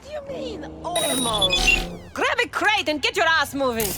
do you mean, almost? Grab a crate and get your ass moving!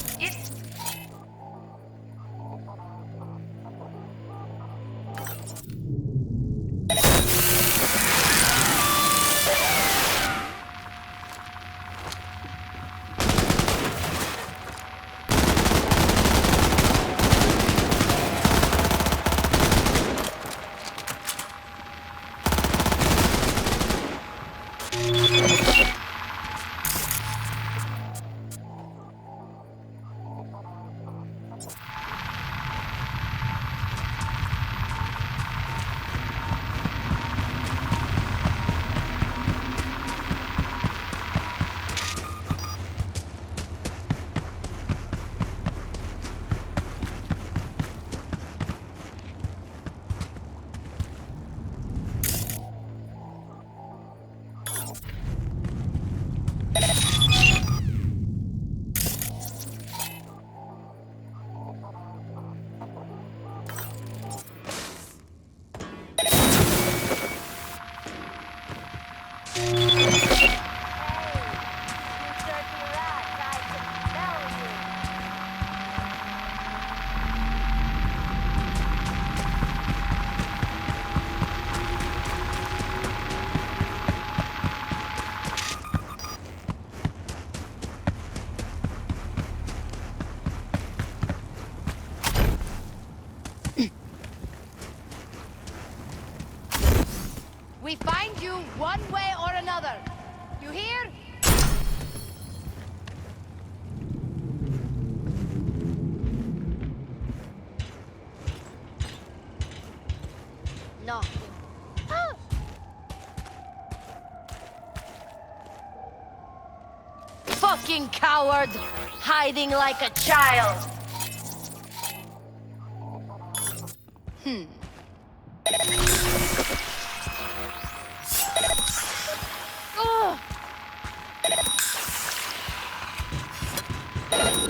We find you one way or another. You hear? Nothing. Fucking coward! Hiding like a child!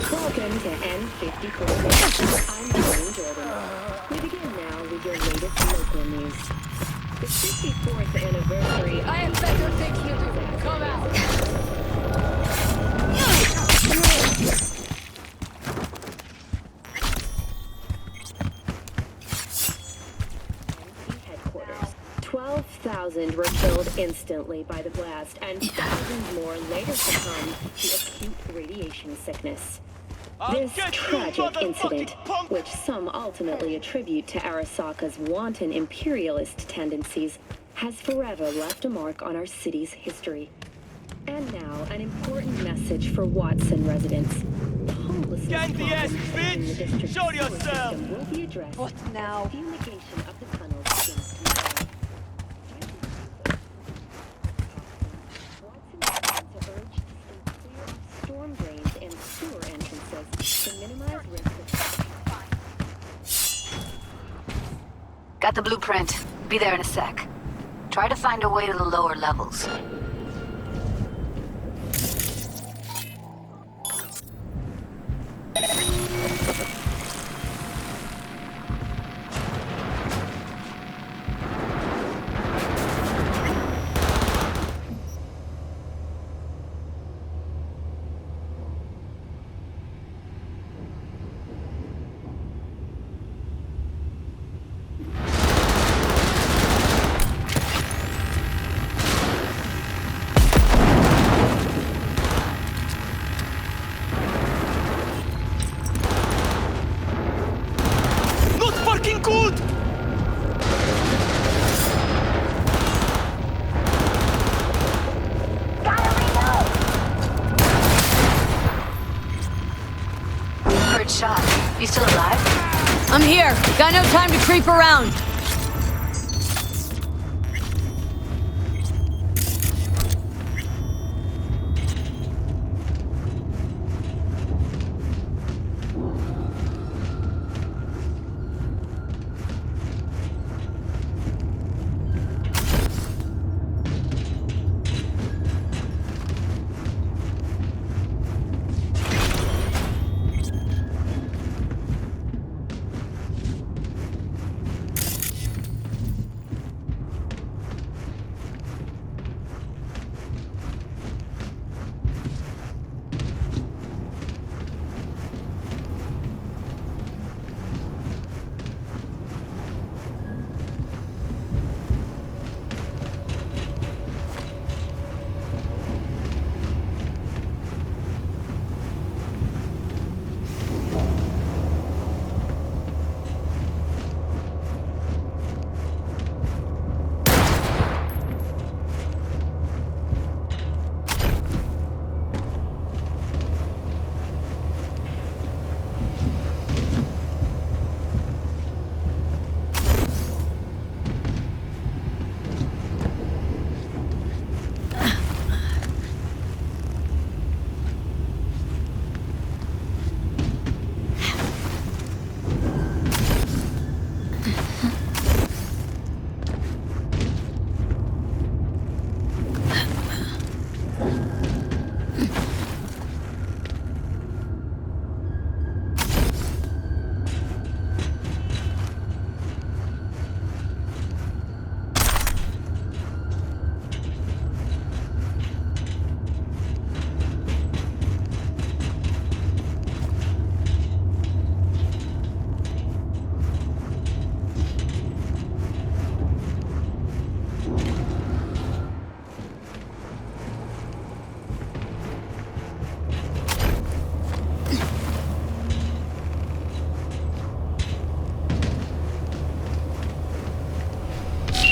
Welcome to N54. I'm Jane Jordan. We begin now with your latest local news. The 54th anniversary. I have better things to do. Come out! Headquarters. 12,000 were killed instantly by the blast, and thousands more later succumbed to acute radiation sickness. This tragic incident, which some ultimately attribute to Arasaka's wanton imperialist tendencies, has forever left a mark on our city's history. And now, an important message for Watson residents. The homelessness Get the ass, problem facing the bitch! district's Show sewer yourself! system will be addressed What now? as fumigation of the tunnels begins to move. Watson residents are urged to stay clear of storm drains and sewer entrances to minimize risk of... Got the blueprint. Be there in a sec. Try to find a way to the lower levels. Good! Heard shot. You still alive? I'm here. Got no time to creep around.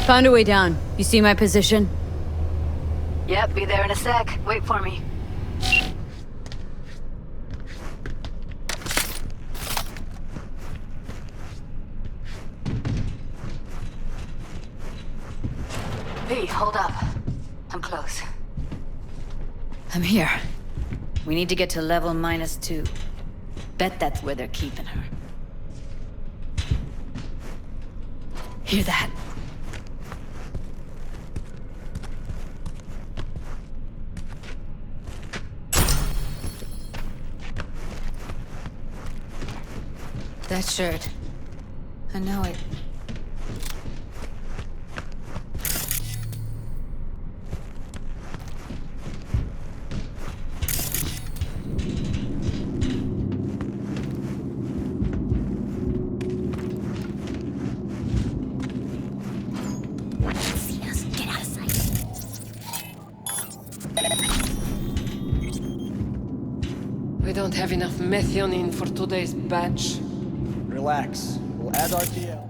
Found a way down. You see my position? Yep, be there in a sec. Wait for me. V, hold up. I'm close. I'm here. We need to get to level -2. Bet that's where they're keeping her. Hear that? That shirt. I know it. We don't have enough methionine for today's batch. Relax. We'll add RTL.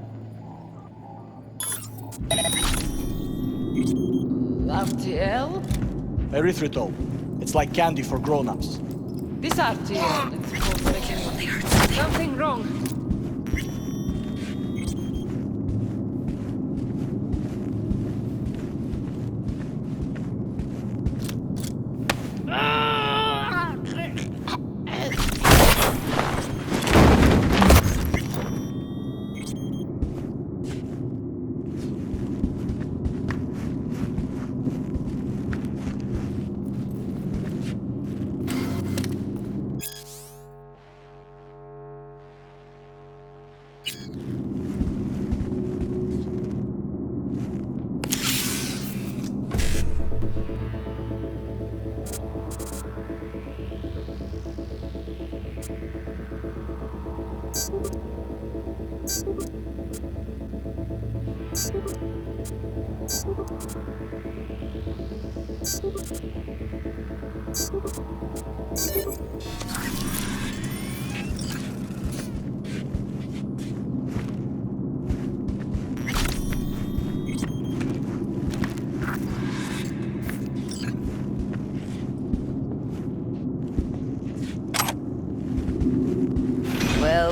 RTL? Erythritol. It's like candy for grown-ups. This RTL, it's supposed to make something wrong.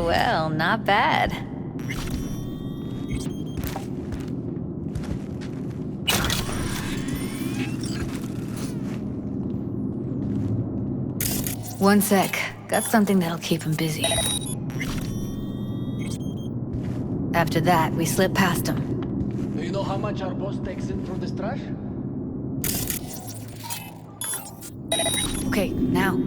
Well, not bad. One sec. Got something that'll keep him busy. After that, we slip past him. Do you know how much our boss takes in for this trash? Okay, now.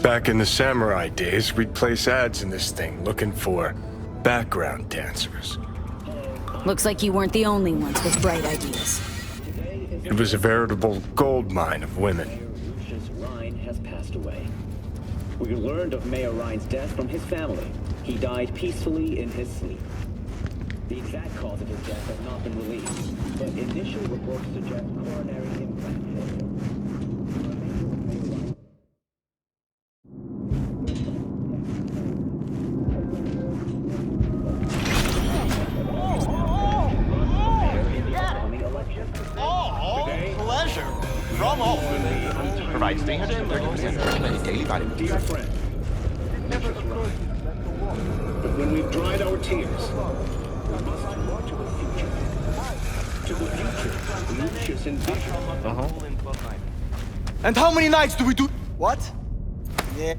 Back in the samurai days, we'd place ads in this thing looking for background dancers. Looks like you weren't the only ones with bright ideas. It was a veritable gold mine of women. Mayor Lucius Rhine has passed away. We learned of Mayor Rhine's death from his family. He died peacefully in his sleep. The exact cause of his death has not been released, but initial reports suggest coronary implant failure. Pleasure. From all. Provides 330% daily vitamin. Dear friend, Lucius Rhine. But when we've dried our tears, we must look to the future. To the future, Lucius envisioned. And how many nights do we do? What? Yeah.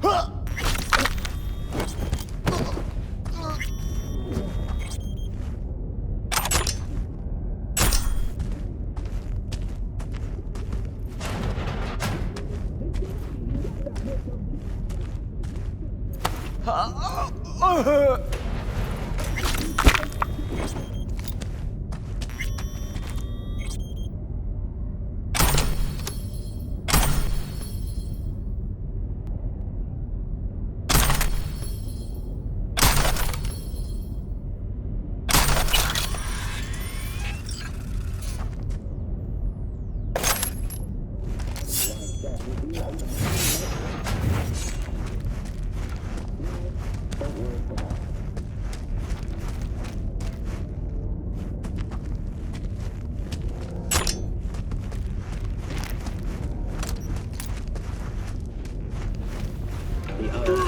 The hour of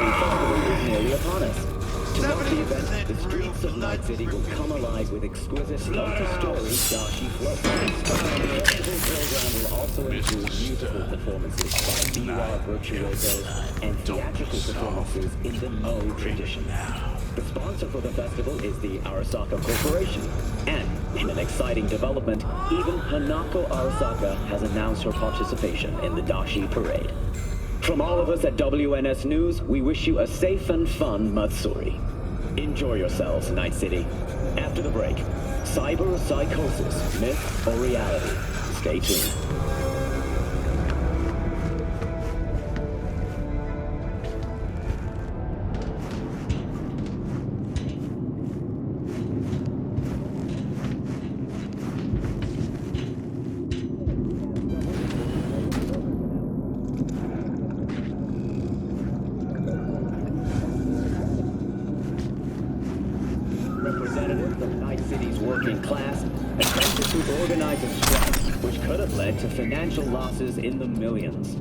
festival is nearly upon us. To mark the event, the streets of Night City will come alive with exquisite multi-story Dashi floats. The festival program will also include musical performances by VR virtuosos and theatrical performances in the Mo tradition. The sponsor for the festival is the Arasaka Corporation. And, in an exciting development, even Hanako Arasaka has announced her participation in the Dashi Parade. From all of us at WNS News, we wish you a safe and fun Matsuri. Enjoy yourselves, Night City. After the break, cyber psychosis, myth or reality? Stay tuned. Representatives of Night City's working class attempted to organize a strike, which could have led to financial losses in the millions.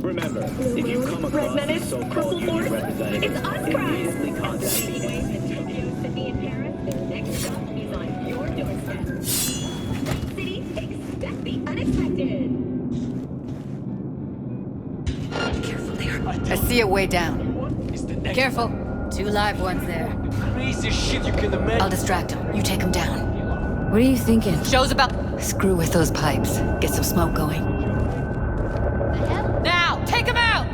Remember, if you come across these so-called union representatives, immediately contact the Tokyo, Sydney, and Paris. Their next stop is on your doorstep. Night City, expect the unexpected. Careful there. I see a way down. Careful. 2 live ones there. Craziest shit you can imagine. I'll distract him. You take him down. What are you thinking? Show's about... Screw with those pipes. Get some smoke going. Now! Take him out!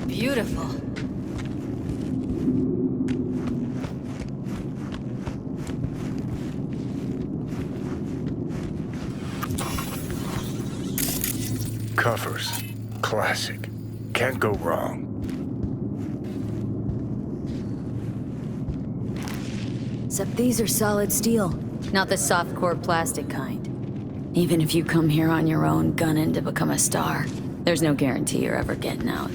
Beautiful. Covers. classic. Can't go wrong. Except these are solid steel, not the soft-core plastic kind. Even if you come here on your own, gunning to become a star, there's no guarantee you're ever getting out.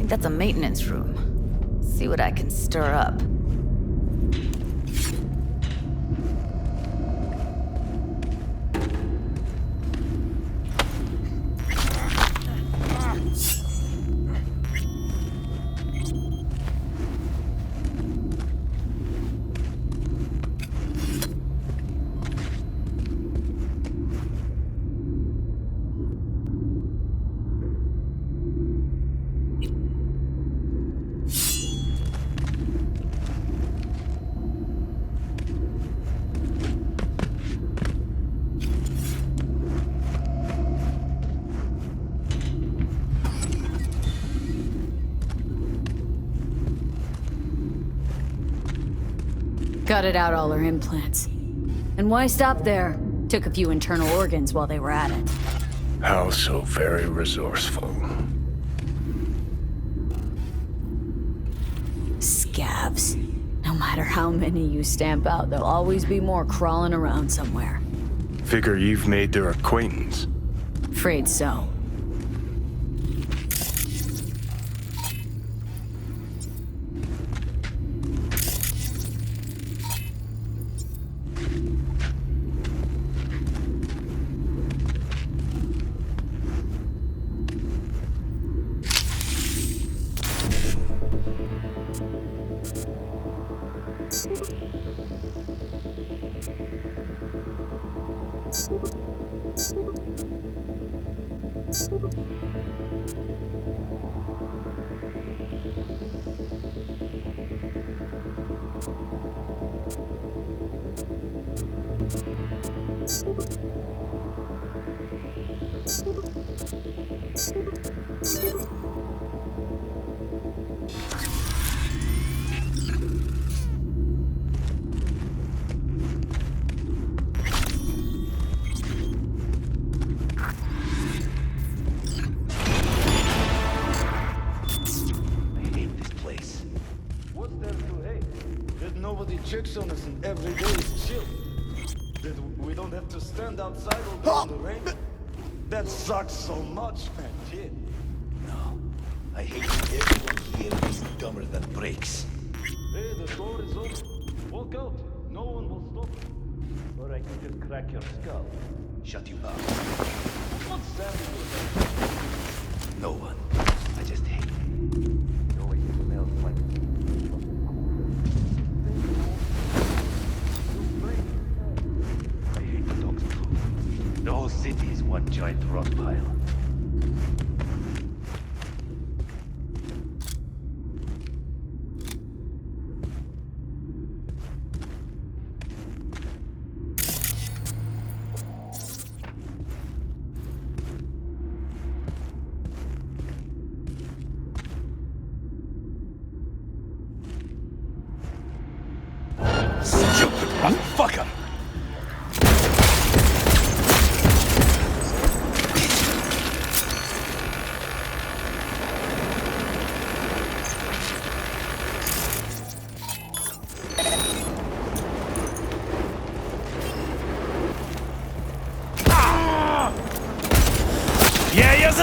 That's a maintenance room. See what I can stir up. Gutted out all her implants. And why stop there? Took a few internal organs while they were at it. How so very resourceful. Scabs. No matter how many you stamp out, there'll always be more crawling around somewhere. Figure you've made their acquaintance. Afraid so. Checks on us and every day is chill. That we don't have to stand outside all day in the rain. That sucks so much, man. Kid. No. I hate everyone here is dumber than bricks. Hey, the door is open. Walk out. No one will stop you. Or I can just crack your skull. Shut you up. What's standing with No one. I just hate it. It always smells like... I hate the dogs too. The whole city is one giant rot pile. Stupid motherfucker!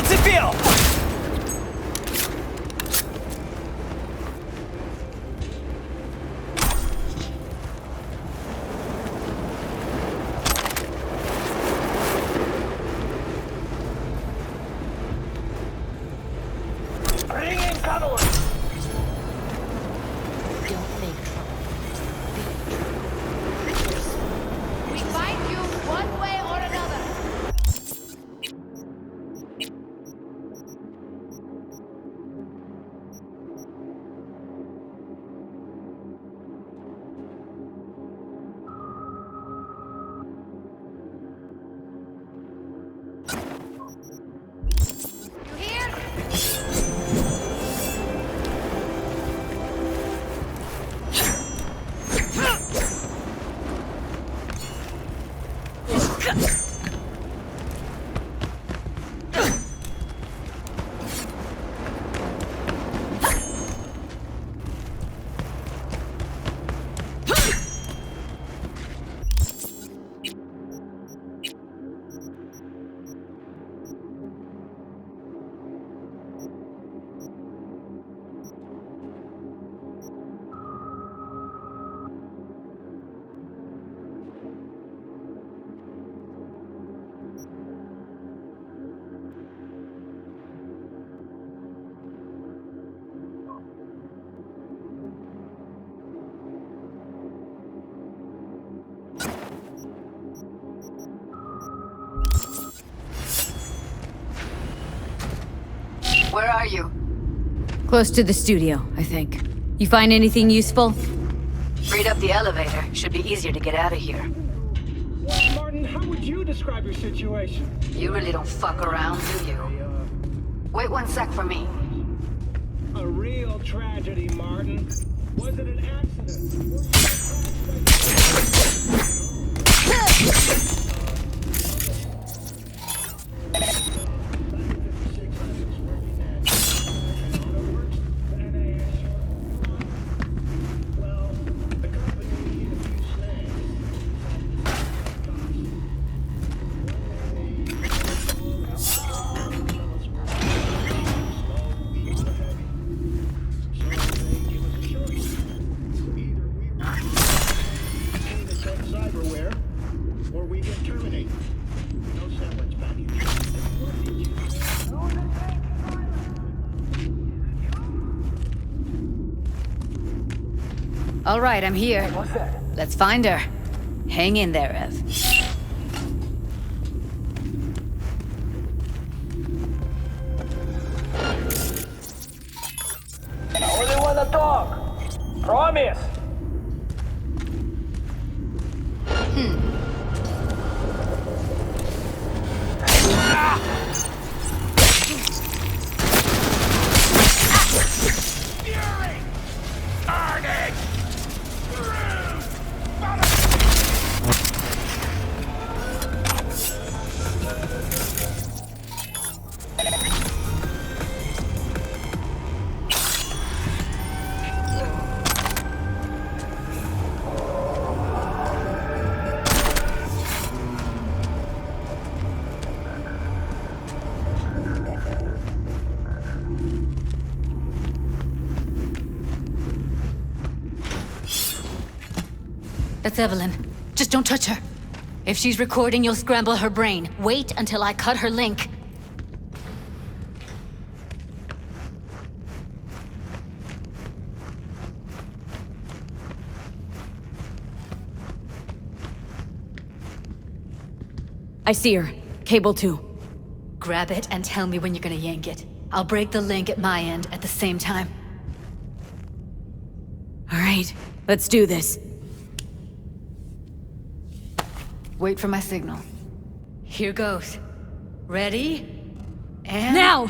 How's it feel? Bring in cavalry! Don't make trouble. We find you one way or another. You hear? Where are you? Close to the studio, I think. You find anything useful? Freed up the elevator. Should be easier to get out of here. Well, Martin, how would you describe your situation? You really don't fuck around, do you? Wait 1 sec for me. A real tragedy, Martin. Was it an accident? Cyberware, or we get terminated. No semblance back here. All right, I'm here. Let's find her. Hang in there, Ev. I only wanna talk! Promise! Fury! Carnage! Rude! That's Evelyn. Just don't touch her. If she's recording, you'll scramble her brain. Wait until I cut her link. I see her. Cable 2. Grab it and tell me when you're gonna yank it. I'll break the link at my end at the same time. All right, let's do this. Wait for my signal. Here goes. Ready? And... Now!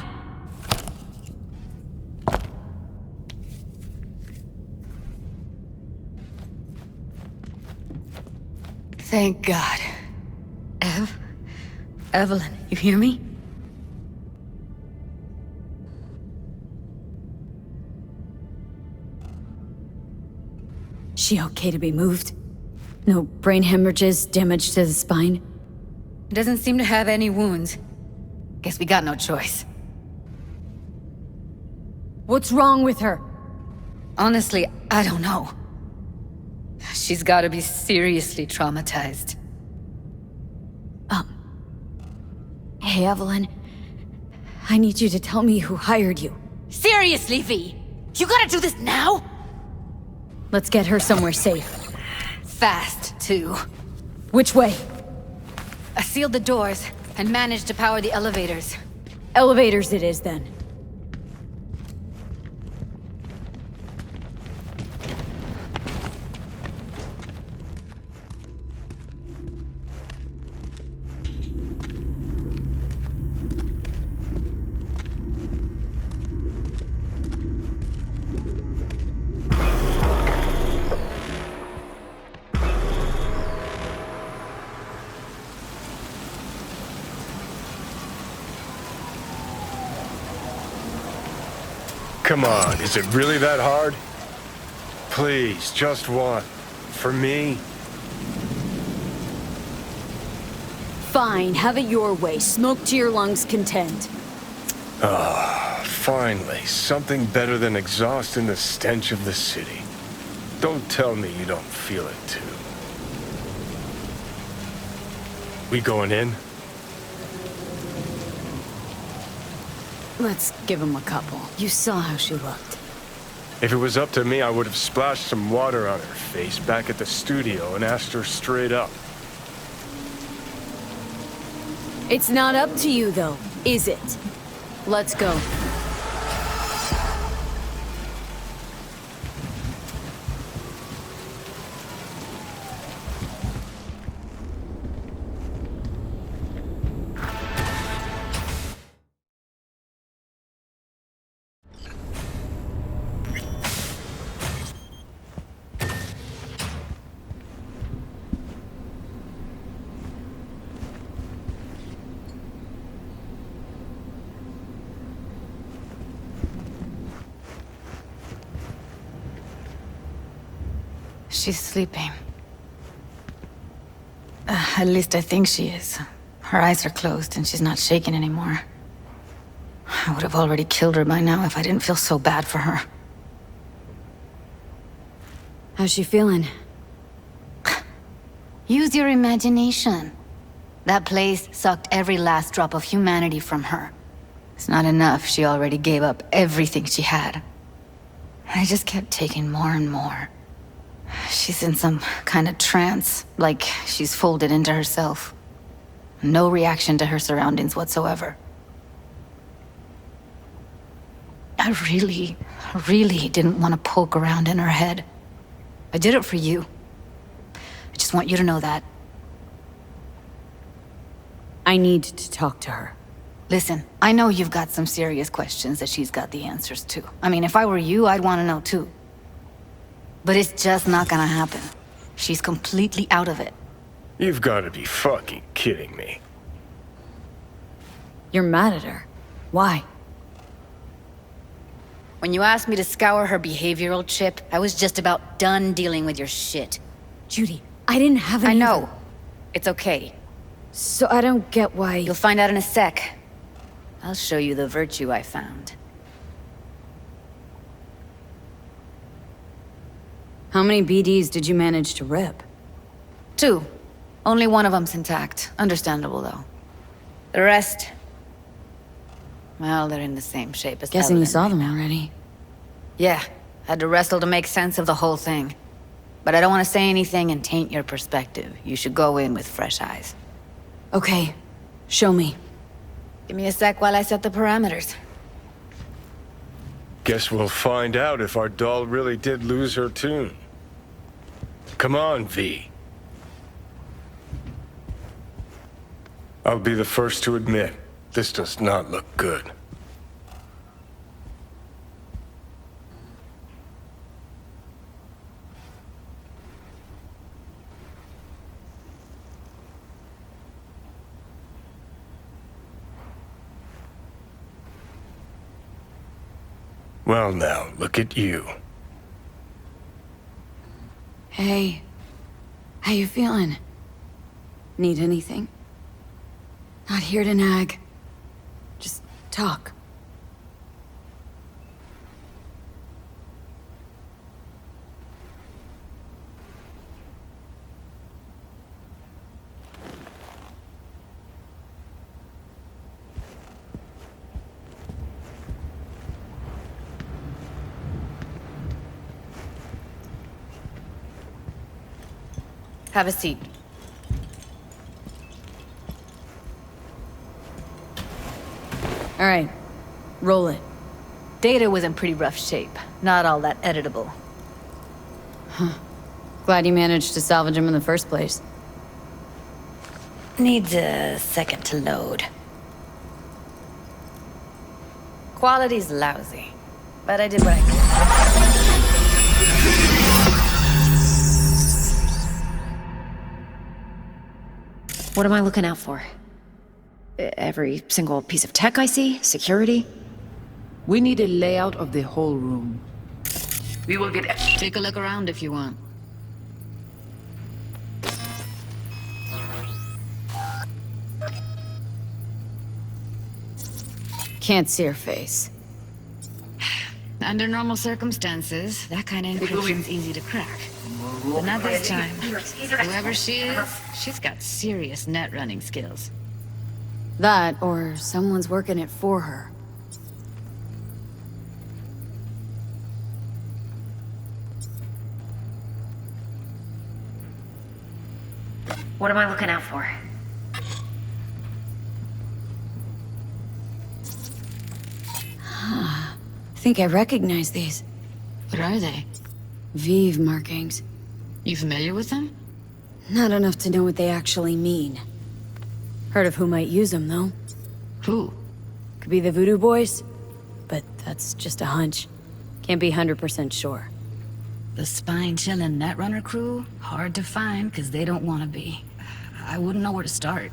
Thank God. Evelyn, you hear me? She okay to be moved? No brain hemorrhages, damage to the spine? Doesn't seem to have any wounds. Guess we got no choice. What's wrong with her? Honestly, I don't know. She's gotta be seriously traumatized. Hey, Evelyn. I need you to tell me who hired you. Seriously, V? You gotta do this now? Let's get her somewhere safe. Fast, too. Which way? I sealed the doors and managed to power the elevators. Elevators it is, then. Come on, is it really that hard? Please, just one. For me? Fine, have it your way. Smoke to your lungs' content. Finally, something better than exhaust in the stench of the city. Don't tell me you don't feel it too. We going in? Let's give him a couple. You saw how she looked. If it was up to me, I would have splashed some water on her face back at the studio and asked her straight up. It's not up to you, though, is it? Let's go. She's sleeping. At least I think she is. Her eyes are closed and she's not shaking anymore. I would have already killed her by now if I didn't feel so bad for her. How's she feeling? Use your imagination. That place sucked every last drop of humanity from her. It's not enough, she already gave up everything she had. I just kept taking more and more. She's in some kind of trance, like she's folded into herself. No reaction to her surroundings whatsoever. I really didn't want to poke around in her head. I did it for you. I just want you to know that. I need to talk to her. Listen, I know you've got some serious questions that she's got the answers to. I mean, if I were you, I'd want to know too. But it's just not gonna happen. She's completely out of it. You've got to be fucking kidding me. You're mad at her. Why? When you asked me to scour her behavioral chip, I was just about done dealing with your shit. Judy, I didn't have any... I know. It's okay. So I don't get why... You'll find out in a sec. I'll show you the virtue I found. How many BDs did you manage to rip? 2. Only one of them's intact. Understandable, though. The rest... well, they're in the same shape as Guessing you Evelyn saw right them now. already. Yeah. Had to wrestle to make sense of the whole thing. But I don't want to say anything and taint your perspective. You should go in with fresh eyes. Okay. Show me. Give me a sec while I set the parameters. Guess we'll find out if our doll really did lose her tune. Come on, V. I'll be the first to admit, this does not look good. Well now, look at you. Hey. How you feeling? Need anything? Not here to nag. Talk. Have a seat. All right. Roll it. Data was in pretty rough shape. Not all that editable. Glad you managed to salvage him in the first place. Needs a second to load. Quality's lousy, but I did what I could. What am I looking out for? Every single piece of tech I see? Security? We need a layout of the whole room. We will get... Take a look around if you want. Can't see her face. Under normal circumstances, that kind of encryption's easy to crack. But not this time. Whoever she is, she's got serious net running skills. That, or someone's working it for her. What am I looking out for? I think I recognize these. What are they? Vive markings. You familiar with them? Not enough to know what they actually mean. Heard of who might use them, though. Who? Could be the Voodoo Boys, but that's just a hunch. Can't be 100% sure. The spine-chilling Netrunner crew? Hard to find, because they don't want to be. I wouldn't know where to start.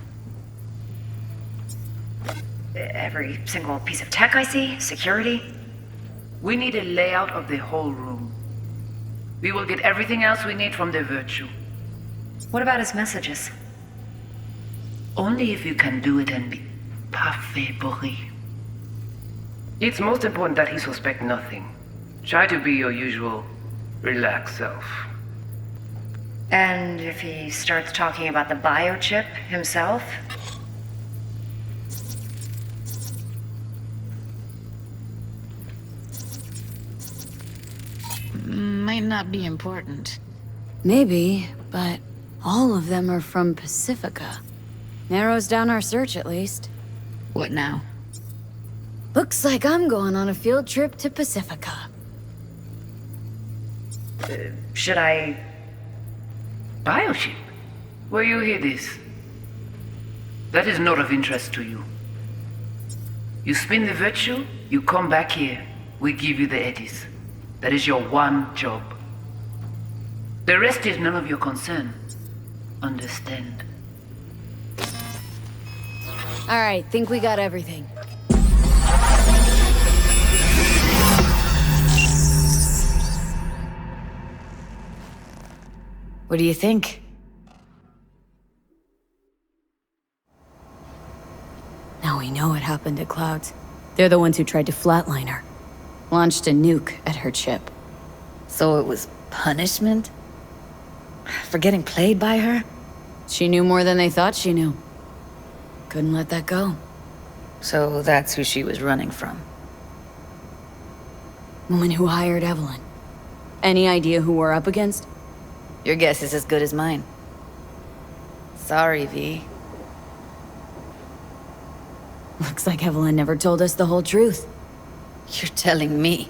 Every single piece of tech I see? Security? We need a layout of the whole room. We will get everything else we need from the Virtue. What about his messages? Only if you can do it and be parfait bourré. It's most important that he suspect nothing. Try to be your usual, relaxed self. And if he starts talking about the biochip himself? Might not be important. Maybe, but all of them are from Pacifica. Narrows down our search, at least. What now? Looks like I'm going on a field trip to Pacifica. Should I... Biochip? Where you hear this? That is not of interest to you. You spin the Virtue, you come back here. We give you the eddies. That is your one job. The rest is none of your concern. Understand? Alright, think we got everything. What do you think? Now we know what happened to Clouds. They're the ones who tried to flatline her. Launched a nuke at her chip. So it was punishment? For getting played by her? She knew more than they thought she knew. Couldn't let that go. So that's who she was running from. Woman who hired Evelyn. Any idea who we're up against? Your guess is as good as mine. Sorry, V. Looks like Evelyn never told us the whole truth. You're telling me?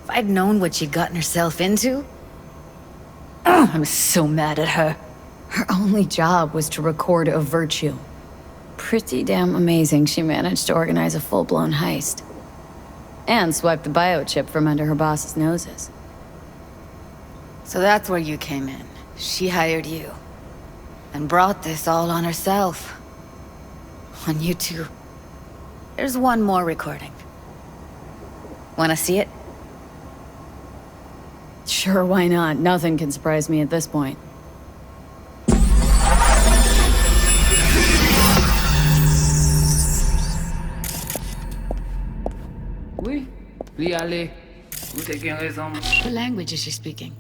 If I'd known what she'd gotten herself into... Oh, I'm so mad at her. Her only job was to record a Virtue. Pretty damn amazing she managed to organize a full-blown heist. And swipe the biochip from under her boss's noses. So that's where you came in. She hired you. And brought this all on herself. On you two. There's one more recording. Wanna see it? Sure, why not? Nothing can surprise me at this point. Oui, l'y aller. Vous avez raison. What language is she speaking?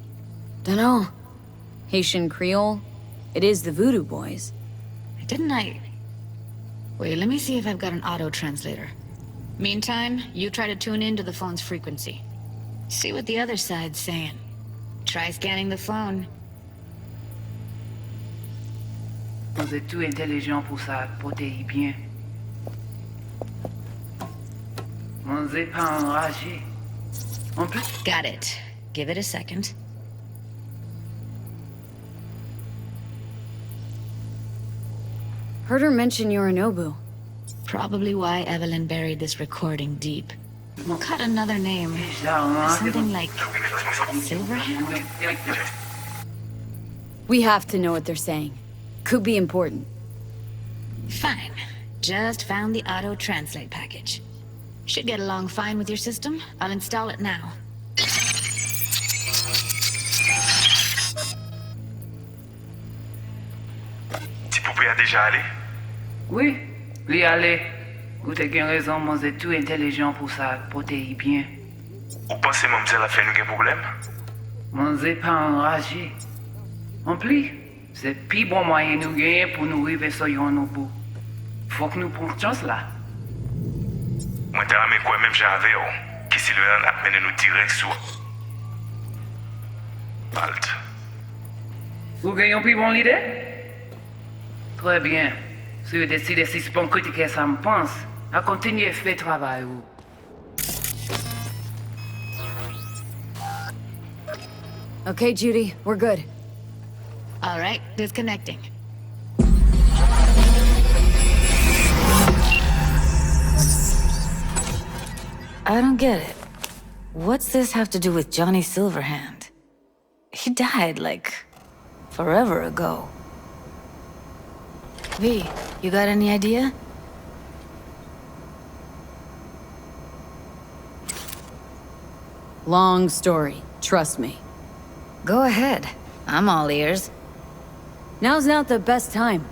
Dunno. Haitian Creole? It is the Voodoo Boys. Didn't I... Wait, let me see if I've got an auto-translator. Meantime, you try to tune into the phone's frequency. See what the other side's saying. Try scanning the phone. Vous êtes tout intelligent pour ça, portez bien. On n'est pas enragé. En plus... Got it. Give it a second. Heard her mention Yorinobu. Probably why Evelyn buried this recording deep. Cut another name. Something like... Silverhand? We have to know what they're saying. Could be important. Fine. Just found the auto-translate package. Should get along fine with your system. I'll install it now. Petit poupée a déjà allé? Oui, l'y aller. Vous avez raison, vous êtes tout intelligent pour ça, portez bien. Ou pensez mademoiselle a fait nous un problème? Vous n'êtes pas enragé. En plus, c'est le plus bon moyen nous gagner pour nous arriver sur Yorinobu. Faut que nous prenions chance là. Moi, t'as ramé quoi même j'avais, qui si le a mené nous direct sur... Halt. Vous gagnez une plus bonne idée? Très bien. Si vous décidez si c'est bon critiquer ça me pense, à continuer à faire le travail. Okay, Judy, we're good. All right, disconnecting. I don't get it. What's this have to do with Johnny Silverhand? He died, like, forever ago. V, you got any idea? Long story, trust me. Go ahead. I'm all ears. Now's not the best time.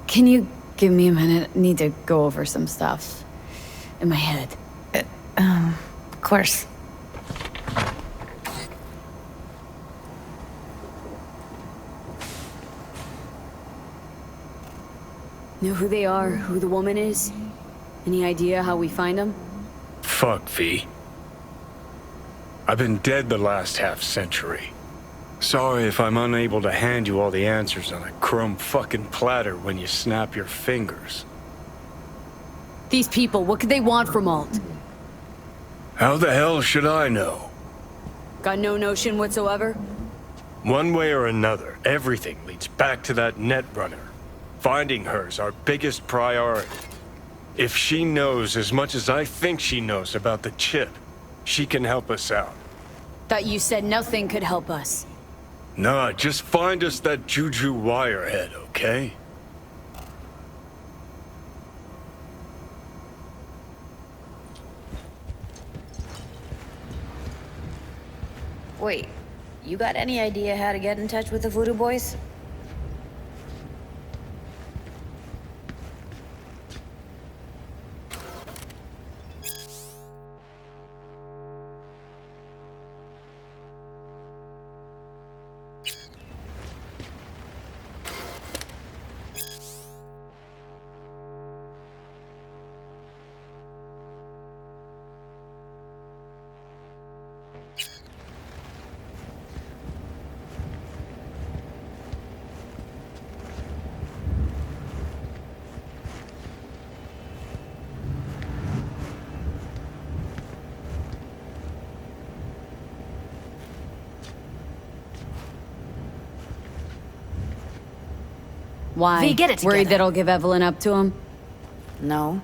Can you give me a minute? Need to go over some stuff in my head. Of course. Know who they are, who the woman is? Any idea how we find them? Fuck, V. I've been dead the last half-century. Sorry if I'm unable to hand you all the answers on a chrome fucking platter when you snap your fingers. These people, what could they want from Alt? How the hell should I know? Got no notion whatsoever? One way or another, everything leads back to that Netrunner. Finding her's our biggest priority. If she knows as much as I think she knows about the chip, she can help us out. Thought you said nothing could help us. Nah, just find us that Juju wirehead, okay? Wait, you got any idea how to get in touch with the Voodoo Boys? Why? V, get it together. Worried that I'll give Evelyn up to him? No.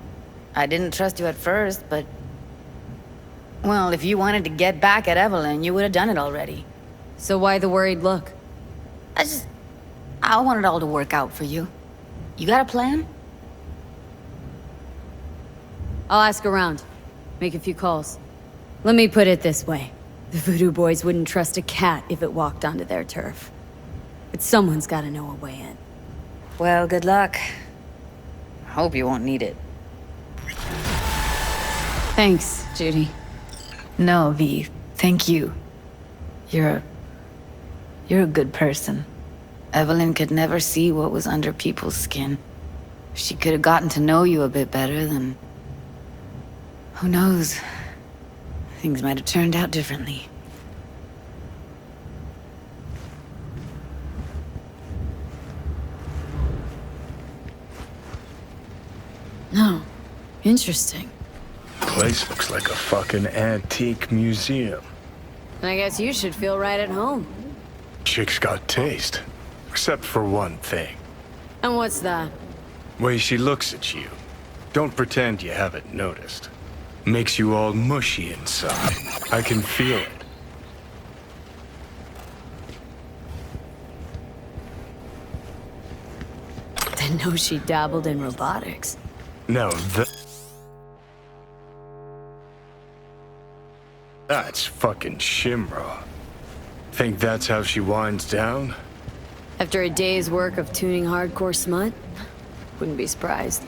I didn't trust you at first, but... Well, if you wanted to get back at Evelyn, you would have done it already. So why the worried look? I want it all to work out for you. You got a plan? I'll ask around. Make a few calls. Let me put it this way. The Voodoo Boys wouldn't trust a cat if it walked onto their turf. But someone's gotta know a way in. Well, good luck. Hope you won't need it. Thanks, Judy. No, V. Thank you. You're a good person. Evelyn could never see what was under people's skin. If she could have gotten to know you a bit better, then... who knows? Things might have turned out differently. No. Interesting. Place looks like a fucking antique museum. I guess you should feel right at home. Chick's got taste. Except for one thing. And what's that? Way she looks at you. Don't pretend you haven't noticed. Makes you all mushy inside. I can feel it. Didn't know she dabbled in robotics. No, that's fucking Shimra. Think that's how she winds down? After a day's work of tuning hardcore smut? Wouldn't be surprised.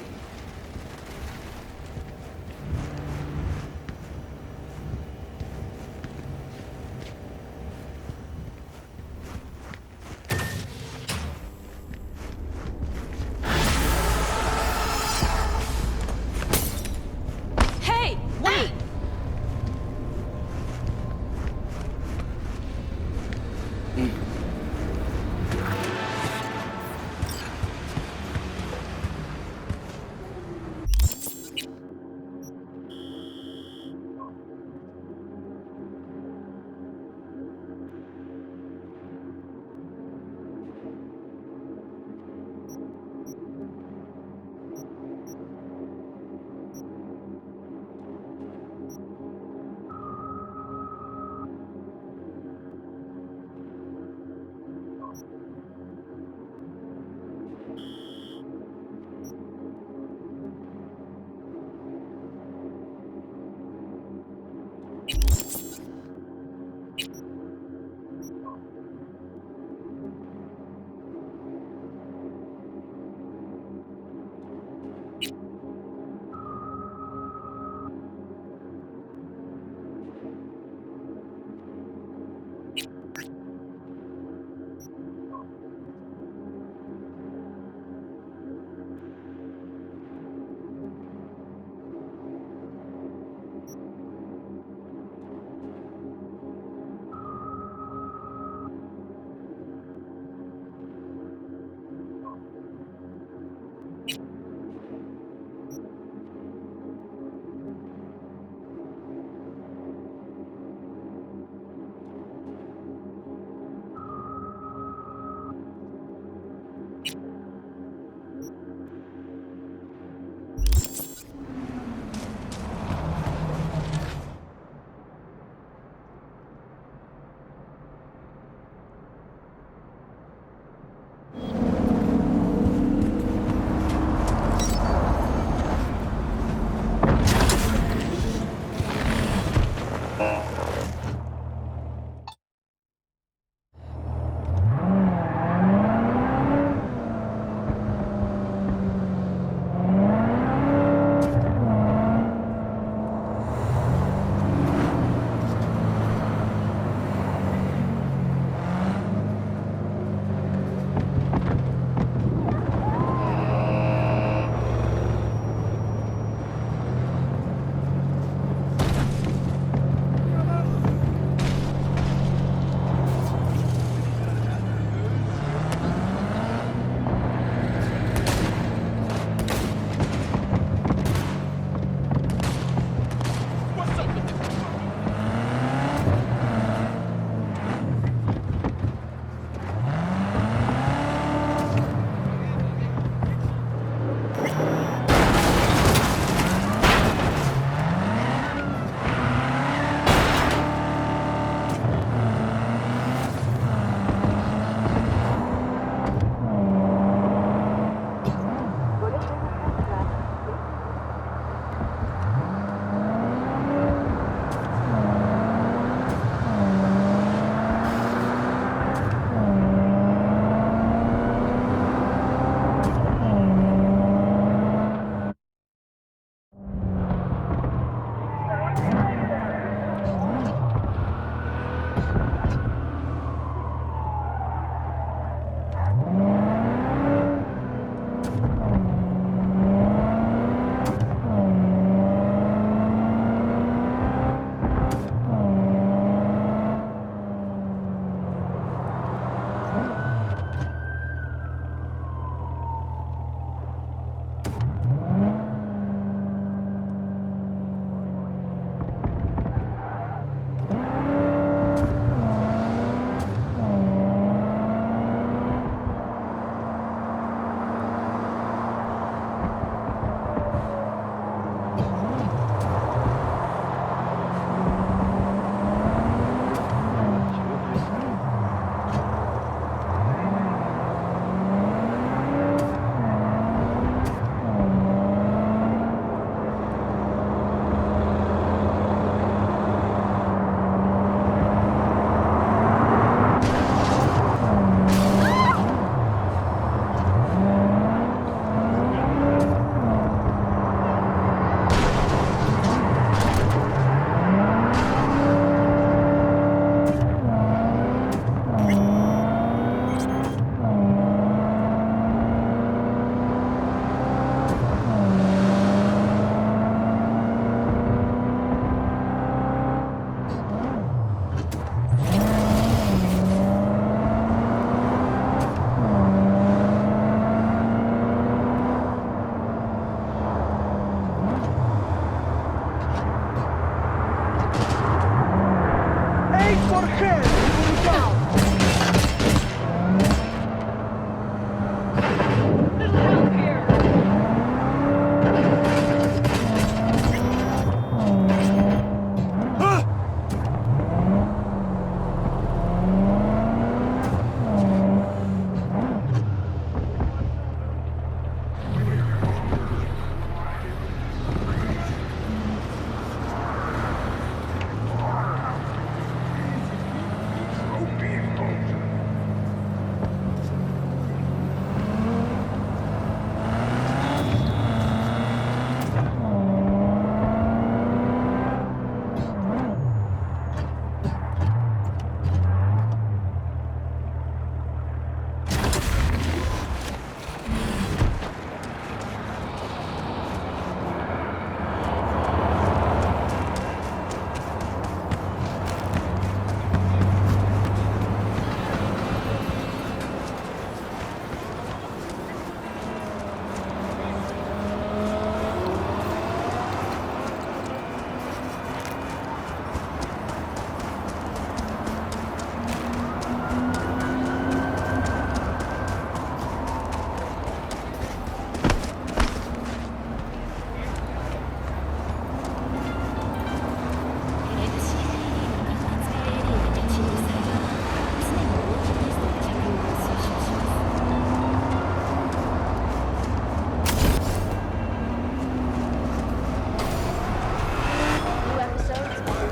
Hey, wait!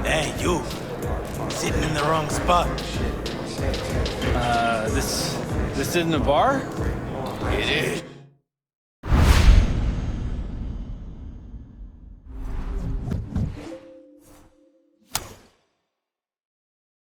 Hey, you. Sitting in the wrong spot. This isn't a bar? It is.